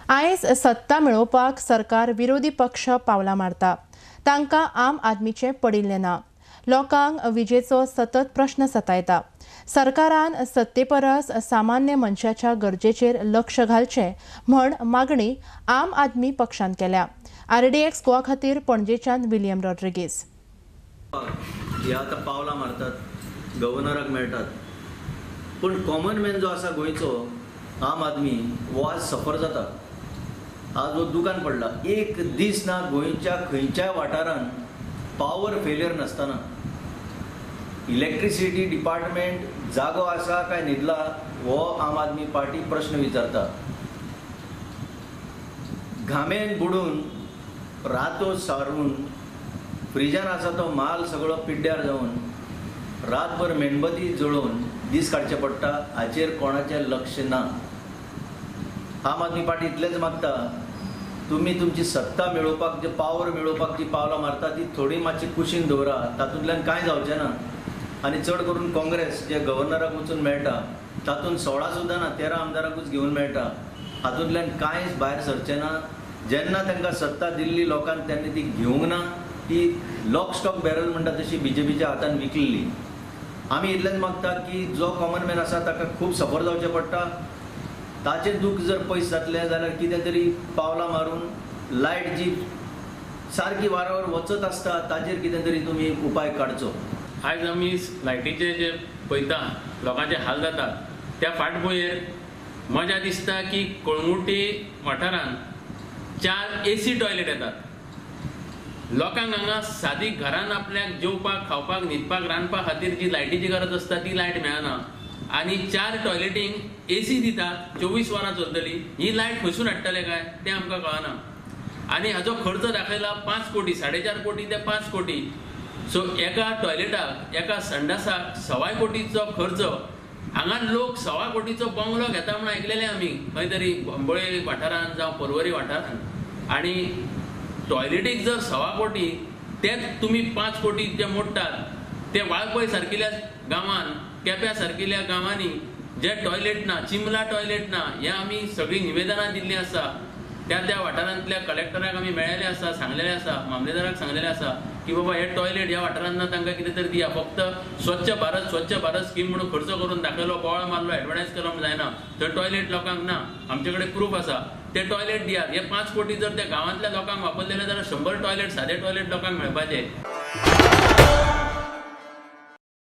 आयज सत्ता मेळोवपाक सरकार विरोधी पक्ष पावलां मारता। तांकां आम आदमीचें पडिल्लें ना। लोकांक विजेचो सतत प्रश्न सतायता। सरकारान सत्ते परस सामान्य मनशाच्या गरजेचेर लक्ष घालचें म्हण मागणी आम आदमी पक्षान केल्या। RDX गोवा खातीर पणजेच्यान विलियम रॉड्रिगीस। ह्या आतां पावलां मारतात, गव्हर्नराक मेळटात, पूण कॉमन मॅन जो आसा गोंयचो आम आदमी हो आज सफर जाता। आज हो दुकान पडला। एक दीस ना गोंयच्या खंयच्याय वाठारान पावर फेलियर नासतना इलेक्ट्रिसिटी डिपार्टमेंट जागो आसा काय न्हिदला हो आम आदमी पार्टी प्रश्न विचारता। घामेन बुडून रातो सारून फ्रिजान आसा तो माल सगळो पिड्ड्यार जावन रातभर मेणबत्ती जळोवन दीस काडचे पडटा, हाचेर कोणाचें लक्ष ना। आम आदमी पार्टी इतलेंच मागता, तुम्ही तुमची सत्ता मेळोवपाक जे पावर मेळोवपाक जी पावलां मारता ती थोडी मातशी कुशीन दवरा, तातूंतल्यान कांय जावचें ना। आनी चड करून काँग्रेस जे गव्हर्नराक वचून मेळटा तातूंत 16 सुद्दां ना, 13 आमदारांकूच घेवन मेळटा, हातूंतल्यान कांयच भायर सरचें ना। जेन्ना तांकां सत्ता दिल्ली लोकांनी तेन्ना ती घेवंक ना, ती लॉक स्टॉक बॅरल म्हणटा तशी BJPच्या हातान विकलेली। आमी इतलेंच मागता की जो कॉमन मॅन आसा ताका खूब सफर जावचें पडटा, ताचें दूख जर पयस जातलें जाल्यार कितें तरी पावलां मारून लायट जी सारकी वारंवार वचत आसता ताचेर कितें तरी तुमी उपाय काडचो। आयज आमी लायटीचे जे पळयता लोकांचे हाल जातात त्या फाटभुंयेर मजा दिसता की कळंगुटी वाठारांत 4 AC टॉयलेट येतात। लोकांक हांगा सादी घरान आपल्याक जेवपाक खावपाक न्हिदपाक रांदपा खातीर जी लायटीची गरज आसता ती लायट मेळना आनी 4 टॉयलेटींक AC दितात, 24 वरां चलतली। ही लायट खंयसून हाडटले काय तें आमकां कळना। आनी हाजो खर्च दाखयला 5 कोटी, 4.5 कोटी ते 5 कोटी। सो एका टॉयलेटाक एका संडासाक 1.25 कोटीचो खर्च। हांगा लोक 1.25 कोटीचो बंगलो घेता म्हणून आयकलेलें आमी खंय तरी बंबळे वाठारांत जावं पर्वरी वाठारांत। आनी टॉयलेटीक जर 1.25 कोटी तेच तुमी 5 कोटी जे मोडटात ते वाळपय सारकिल्या गांवांत, केप्यां सारकिल्या गांवांनी जे टॉयलेट ना, चिमला टॉयलेट ना, हे आमी सगळीं निवेदनां दिल्लीं आसा। त्या वाठारांतल्या कलेक्टराक आमी मेळ्ळेले आसा, सांगलेलें आसा, मामलेदाराक सांगलेलें आसा की बाबा हे टॉयलेट ह्या वाठारांत ना तांकां कितें तरी दिया। फक्त स्वच्छ भारत स्कीम म्हणून खर्च करून दाखयलो, बोवाळ मारलो, एडवर्टायज केलो जायना। थंय टॉयलेट लोकांक ना, आमचे कडेन प्रूफ आसा, ते टॉयलेट दियात। हे 5 कोटी जर त्या गांवांतल्या लोकांक वापरलेले जाल्यार 100 टॉयलेट सादे टॉयलेट लोकांक मेळपाचे।